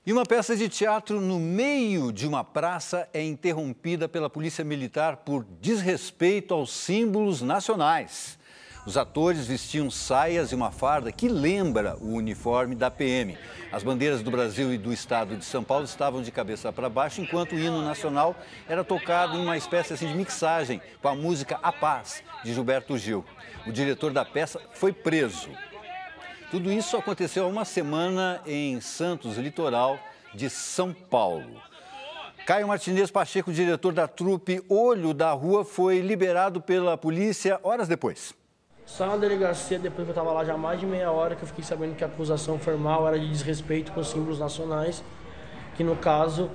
E uma peça de teatro no meio de uma praça é interrompida pela polícia militar por desrespeito aos símbolos nacionais. Os atores vestiam saias e uma farda que lembra o uniforme da PM. As bandeiras do Brasil e do estado de São Paulo estavam de cabeça para baixo, enquanto o hino nacional era tocado em uma espécie de mixagem com a música A Paz, de Gilberto Gil. O diretor da peça foi preso. Tudo isso aconteceu há uma semana em Santos, litoral de São Paulo. Caio Martinez Pacheco, diretor da trupe Olho da Rua, foi liberado pela polícia horas depois. Só na delegacia, depois que eu estava lá já há mais de meia hora, que eu fiquei sabendo que a acusação formal era de desrespeito com os símbolos nacionais, que no caso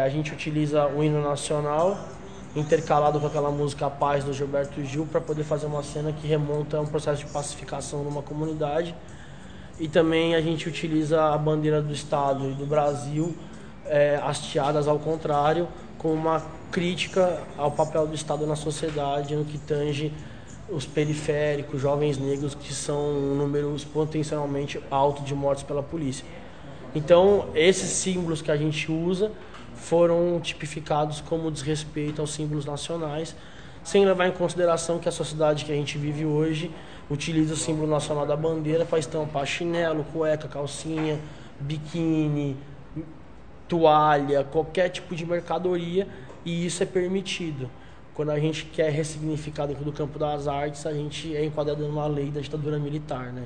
a gente utiliza o hino nacional intercalado com aquela música A Paz do Gilberto Gil para poder fazer uma cena que remonta a um processo de pacificação numa comunidade. E também a gente utiliza a bandeira do Estado e do Brasil hasteadas ao contrário, com uma crítica ao papel do Estado na sociedade no que tange os periféricos, jovens negros, que são números potencialmente altos de mortes pela polícia. Então, esses símbolos que a gente usa foram tipificados como desrespeito aos símbolos nacionais, sem levar em consideração que a sociedade que a gente vive hoje utiliza o símbolo nacional da bandeira para estampar chinelo, cueca, calcinha, biquíni, toalha, qualquer tipo de mercadoria, e isso é permitido. Quando a gente quer ressignificar dentro do campo das artes, a gente é enquadrado numa lei da ditadura militar, né?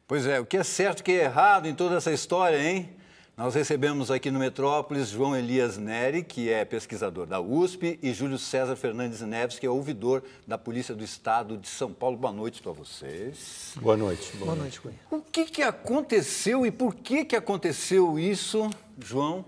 Pois é, o que é certo e o que é errado em toda essa história, hein? Nós recebemos aqui no Metrópolis João Elias Neri, que é pesquisador da USP, e Júlio César Fernandes Neves, que é ouvidor da Polícia do Estado de São Paulo. Boa noite para vocês. Boa noite. Boa noite, Cunha. O que aconteceu e por que aconteceu isso, João?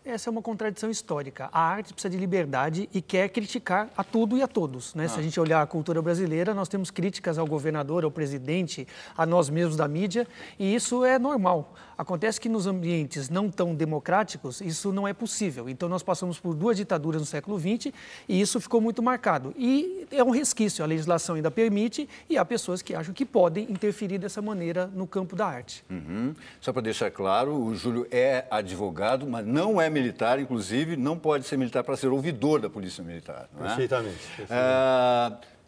Essa é uma contradição histórica. A arte precisa de liberdade e quer criticar a tudo e a todos, né? Se a gente olhar a cultura brasileira, nós temos críticas ao governador, ao presidente, a nós mesmos da mídia, e isso é normal. Acontece que nos ambientes não tão democráticos, isso não é possível. Então, nós passamos por 2 ditaduras no século XX e isso ficou muito marcado. E é um resquício, a legislação ainda permite, e há pessoas que acham que podem interferir dessa maneira no campo da arte. Só para deixar claro, o Júlio é advogado, mas não é militar, inclusive, não pode ser militar para ser ouvidor da Polícia Militar. Não é? Perfeitamente.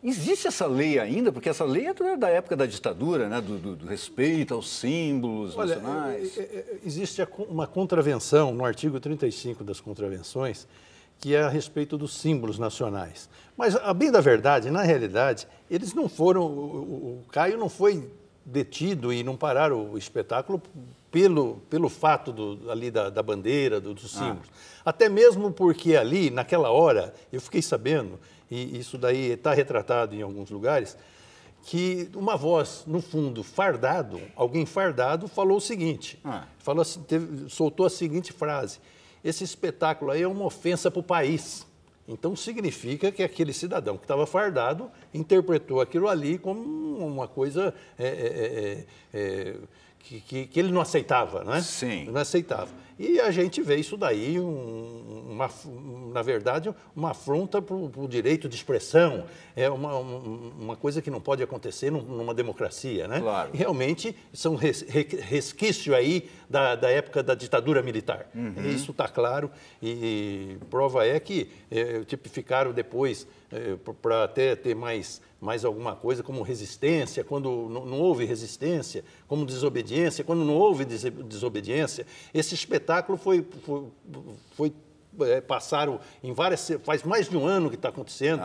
Existe essa lei ainda? Porque essa lei é da época da ditadura, né? do respeito aos símbolos nacionais. Existe uma contravenção no artigo 35 das contravenções, que é a respeito dos símbolos nacionais. Mas, a bem da verdade, na realidade, eles não foram... O Caio não foi detido e não pararam o espetáculo pelo fato ali da bandeira, dos símbolos. Até mesmo porque ali, naquela hora, eu fiquei sabendo, e isso daí está retratado em alguns lugares, que uma voz, no fundo, alguém fardado, falou o seguinte, falou assim, soltou a seguinte frase: esse espetáculo aí é uma ofensa para o país. Então, significa que aquele cidadão que estava fardado interpretou aquilo ali como uma coisa que ele não aceitava, né? Sim. Não aceitava. E a gente vê isso daí, na verdade, uma afronta para o direito de expressão. É uma coisa que não pode acontecer numa democracia, né? Claro. E realmente, são resquício aí da época da ditadura militar. Isso está claro e prova é que tipificaram depois para até ter mais alguma coisa, como resistência, quando não houve resistência, como desobediência, quando não houve desobediência. Esse espetáculo passaram em várias... Faz mais de um ano que está acontecendo.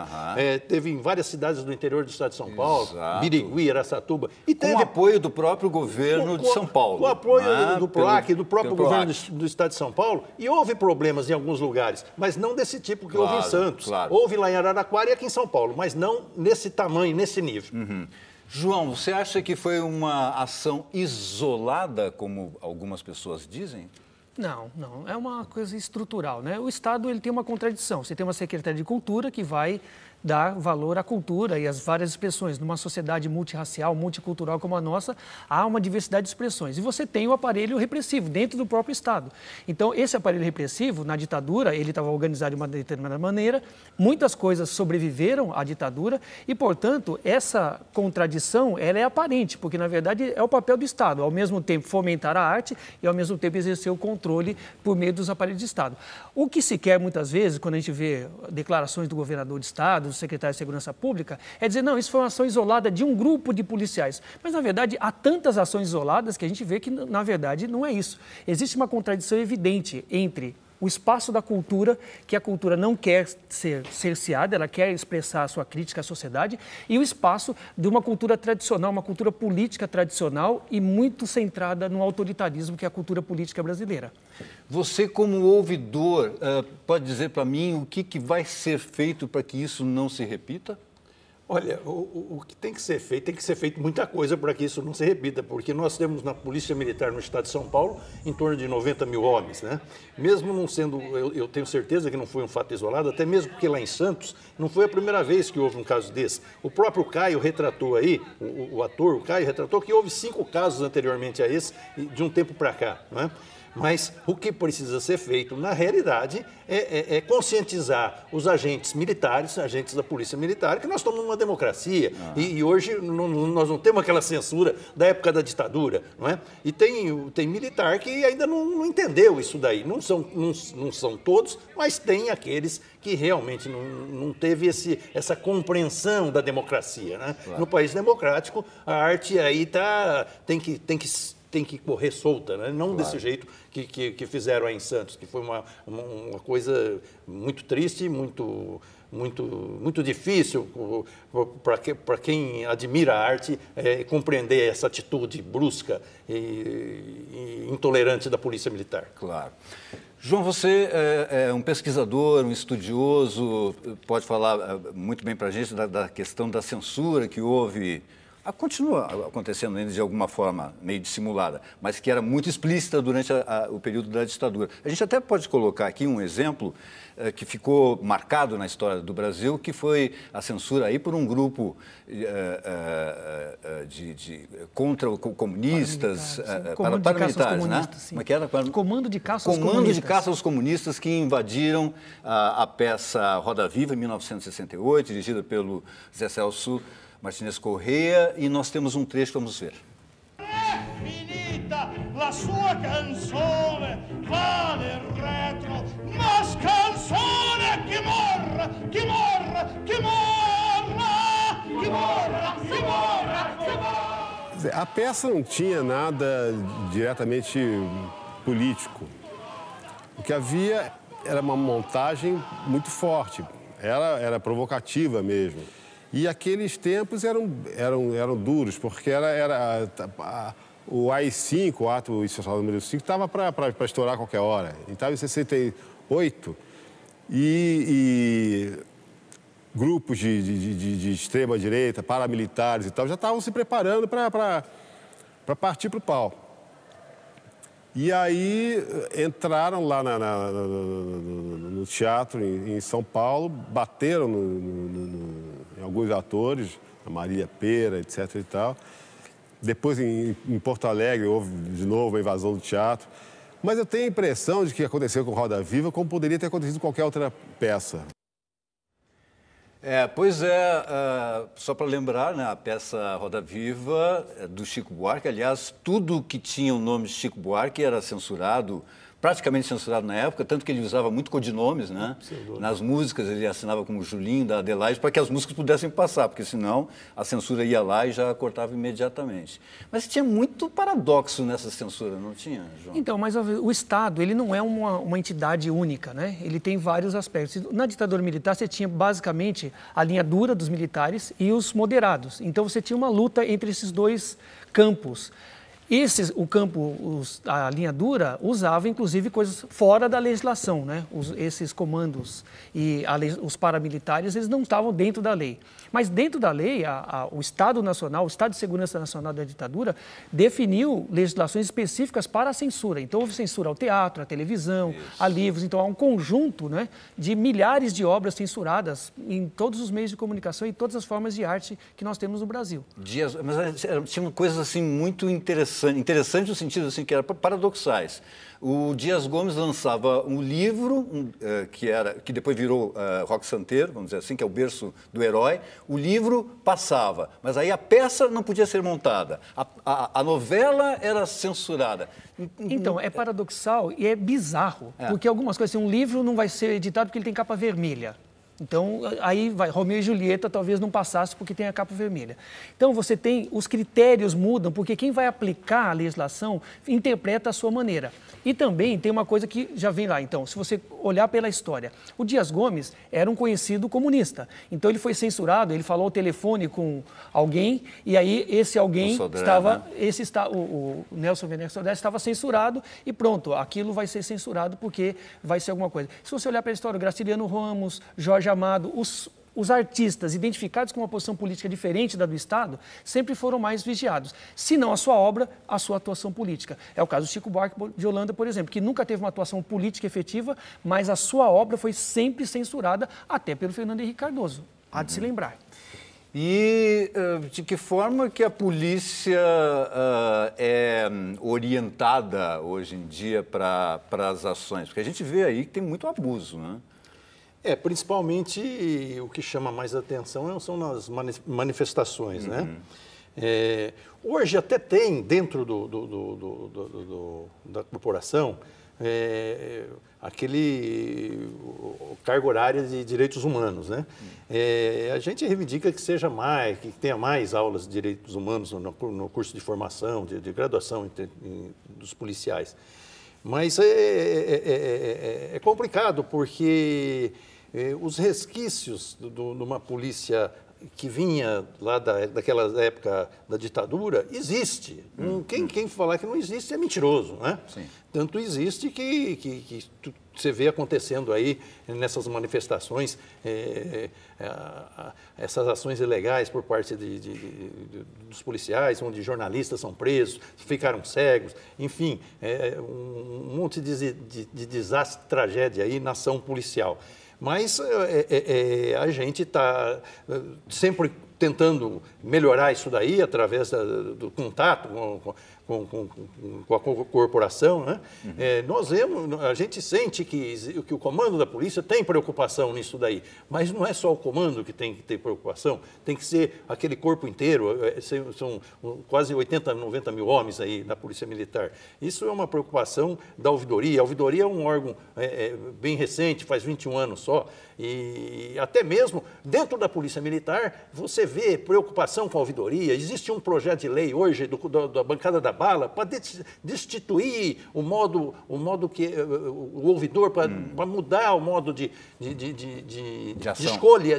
Teve em várias cidades do interior do estado de São Paulo, Birigui, Araçatuba. E teve com o apoio do próprio governo de São Paulo. Com o apoio do PROAC, do próprio governo do estado de São Paulo. E houve problemas em alguns lugares, mas não desse tipo que houve em Santos. Claro. Houve lá em Araraquara e aqui em São Paulo, mas não nesse tamanho, nesse nível. João, você acha que foi uma ação isolada, como algumas pessoas dizem? Não. É uma coisa estrutural, né? O Estado ele tem uma contradição. Você tem uma Secretaria de Cultura que vai dar valor à cultura e às várias expressões. Numa sociedade multirracial, multicultural como a nossa, há uma diversidade de expressões. E você tem o aparelho repressivo dentro do próprio Estado. Então, esse aparelho repressivo, na ditadura, ele estava organizado de uma determinada maneira, muitas coisas sobreviveram à ditadura e, portanto, essa contradição ela é aparente, porque, na verdade, é o papel do Estado, ao mesmo tempo fomentar a arte e, ao mesmo tempo, exercer o controle por meio dos aparelhos de Estado. O que se quer, muitas vezes, quando a gente vê declarações do governador de Estado, do secretário de Segurança Pública, é dizer, não, isso foi uma ação isolada de um grupo de policiais. Mas, na verdade, há tantas ações isoladas que a gente vê que, na verdade, não é isso. Existe uma contradição evidente entre o espaço da cultura, que a cultura não quer ser cerceada, ela quer expressar a sua crítica à sociedade, e o espaço de uma cultura tradicional, uma cultura política tradicional e muito centrada no autoritarismo, que é a cultura política brasileira. Você, como ouvidor, pode dizer para mim o que vai ser feito para que isso não se repita? Olha, o que tem que ser feito muita coisa para que isso não se repita, porque nós temos na Polícia Militar no Estado de São Paulo em torno de 90 mil homens, né? Mesmo não sendo, eu tenho certeza que não foi um fato isolado, até mesmo porque lá em Santos não foi a primeira vez que houve um caso desse. O próprio Caio retratou aí, o ator, o Caio, retratou que houve 5 casos anteriormente a esse, de um tempo para cá, não é? Mas o que precisa ser feito, na realidade, é conscientizar os agentes militares, agentes da Polícia Militar, que nós estamos numa democracia. E hoje nós não temos aquela censura da época da ditadura, não é? E tem militar que ainda não entendeu isso daí. Não são todos, mas tem aqueles que realmente não teve essa compreensão da democracia, né? Claro. No país democrático, a arte aí tem que correr solta, né? Não desse jeito que fizeram aí em Santos, que foi uma coisa muito triste, muito difícil para quem admira a arte compreender essa atitude brusca e intolerante da Polícia Militar. Claro. João, você é um pesquisador, um estudioso, pode falar muito bem para a gente da questão da censura que houve. Continua acontecendo ainda de alguma forma meio dissimulada, mas que era muito explícita durante o período da ditadura. A gente até pode colocar aqui um exemplo que ficou marcado na história do Brasil, que foi a censura aí por um grupo contra comunistas, paramilitares, né? Como é que era? Comando de caça aos comunistas. Comando de caça aos comunistas que invadiram a peça Roda Viva, em 1968, dirigida pelo Zé Celso Martinez Correia, e nós temos um trecho, vamos ver. É finita la sua canzone, vale retro, mas canzone que morra, que morra, que morra, que morra, que morra, que morra. A peça não tinha nada diretamente político. O que havia era uma montagem muito forte, era provocativa mesmo. E aqueles tempos eram duros, porque o AI-5, o ato institucional número 5, estava para estourar a qualquer hora. E estava em 68, e grupos de extrema-direita, paramilitares e tal, já estavam se preparando para partir para o pau. E aí entraram lá no teatro em São Paulo, bateram em alguns atores, a Marília Pêra, etc. e tal. Depois, em Porto Alegre, houve de novo a invasão do teatro. Mas eu tenho a impressão de que aconteceu com Roda Viva como poderia ter acontecido com qualquer outra peça. Pois é, só para lembrar, né, a peça Roda Viva do Chico Buarque, aliás, tudo que tinha o nome de Chico Buarque era censurado, praticamente censurado na época, tanto que ele usava muito codinomes, né? Nas músicas ele assinava como Julinho, da Adelaide, para que as músicas pudessem passar, porque senão a censura ia lá e já cortava imediatamente. Mas tinha muito paradoxo nessa censura, não tinha, João? Então, mas o Estado, ele não é uma entidade única, né? Ele tem vários aspectos. Na ditadura militar, você tinha basicamente a linha dura dos militares e os moderados. Então, você tinha uma luta entre esses dois campos. A linha dura usava, inclusive, coisas fora da legislação, né? Esses comandos e os paramilitares, eles não estavam dentro da lei. Mas dentro da lei, o Estado Nacional, o Estado de Segurança Nacional da ditadura, definiu legislações específicas para a censura. Então, houve censura ao teatro, à televisão, a livros. Então, há um conjunto, né, de milhares de obras censuradas em todos os meios de comunicação e todas as formas de arte que nós temos no Brasil. Mas tinham coisas assim muito interessantes no sentido assim, que eram paradoxais. O Dias Gomes lançava um livro que depois virou Roque Santeiro, vamos dizer assim, que é o berço do herói. O livro passava, mas aí a peça não podia ser montada. A novela era censurada. Então, é paradoxal e é bizarro, porque algumas coisas, assim, um livro não vai ser editado porque ele tem capa vermelha. Então, aí vai, Romeu e Julieta talvez não passasse porque tem a capa vermelha. Então, os critérios mudam, porque quem vai aplicar a legislação interpreta a sua maneira. E também tem uma coisa que já vem lá. Então, se você olhar pela história, o Dias Gomes era um conhecido comunista. Então, ele foi censurado, ele falou ao telefone com alguém, e aí esse alguém o Nelson Werneck Sodré estava censurado e pronto, aquilo vai ser censurado porque vai ser alguma coisa. Se você olhar pela história, o Graciliano Ramos, Jorge Amado, os artistas identificados com uma posição política diferente da do Estado sempre foram mais vigiados. Se não a sua obra, a sua atuação política. É o caso do Chico Buarque de Holanda, por exemplo, que nunca teve uma atuação política efetiva, mas a sua obra foi sempre censurada, até pelo Fernando Henrique Cardoso. Há de se lembrar. E de que forma que a polícia é orientada hoje em dia para as ações? Porque a gente vê aí que tem muito abuso, né? Principalmente o que chama mais atenção são nas manifestações, né? Hoje até tem dentro da corporação aquele cargo horário de direitos humanos, né? A gente reivindica que seja mais, que tenha mais aulas de direitos humanos no curso de formação, de graduação dos policiais. Mas é complicado porque os resquícios de uma polícia que vinha lá daquela época da ditadura, existe. Quem falar que não existe é mentiroso, né? Sim. Tanto existe que você vê acontecendo aí nessas manifestações, essas ações ilegais por parte dos policiais, onde jornalistas são presos, ficaram cegos, enfim, um monte de desastre, tragédia aí na ação policial. Mas a gente está sempre tentando melhorar isso daí através do contato com a corporação, né? A gente sente que o comando da polícia tem preocupação nisso daí, mas não é só o comando que tem que ter preocupação, tem que ser aquele corpo inteiro, são quase 80, 90 mil homens aí na Polícia Militar. Isso é uma preocupação da ouvidoria. A ouvidoria é um órgão bem recente, faz 21 anos só, e até mesmo dentro da Polícia Militar você vê preocupação com a ouvidoria. Existe um projeto de lei hoje da bancada da bala para destituir o modo que o ouvidor, para mudar o modo de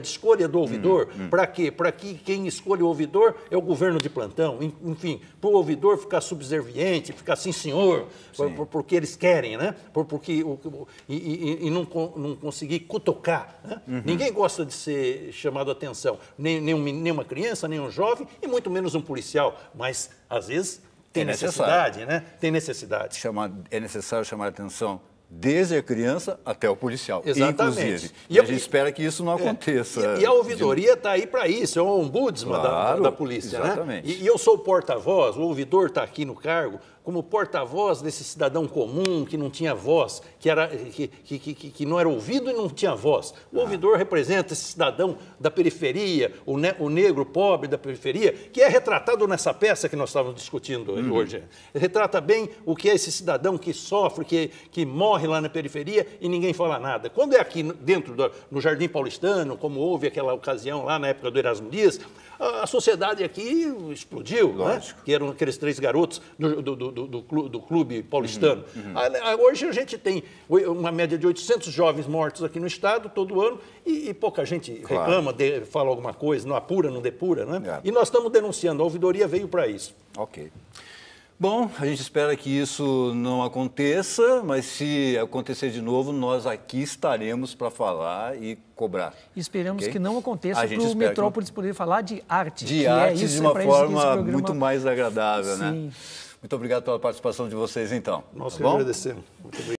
escolha do ouvidor. Para quê? Para que quem escolhe o ouvidor é o governo de plantão. Enfim, para o ouvidor ficar subserviente, ficar sim senhor, porque eles querem, né? E não conseguir cutucar. Né? Ninguém gosta de ser chamado a atenção, nem uma criança, nem um jovem, e muito menos um policial, mas às vezes tem necessidade, né? Tem necessidade. É necessário chamar a atenção desde a criança até o policial, exatamente. Inclusive. E a gente espera que isso não aconteça. E a ouvidoria está aí para isso, é o ombudsman da polícia. Exatamente. Né? E eu sou o porta-voz, o ouvidor está aqui no cargo como porta-voz desse cidadão comum que não tinha voz, que não era ouvido e não tinha voz. O ouvidor representa esse cidadão da periferia, o negro pobre da periferia, que é retratado nessa peça que nós estávamos discutindo hoje. Retrata bem o que é esse cidadão que sofre, que morre lá na periferia e ninguém fala nada. Quando é aqui dentro no Jardim Paulistano, como houve aquela ocasião lá na época do Erasmo Dias, a sociedade aqui explodiu, né? Que eram aqueles 3 garotos do clube paulistano. Hoje a gente tem uma média de 800 jovens mortos aqui no estado todo ano e pouca gente reclama, fala alguma coisa, não apura, não depura, né? E nós estamos denunciando, a ouvidoria veio para isso. Ok. Bom, a gente espera que isso não aconteça, mas se acontecer de novo, nós aqui estaremos para falar e cobrar. Esperamos Okay? que não aconteça para o Metrópolis poder falar de arte. De arte de uma forma programa... muito mais agradável, Sim. né? Muito obrigado pela participação de vocês, então. Nós tá bom? agradecemos. Muito obrigado.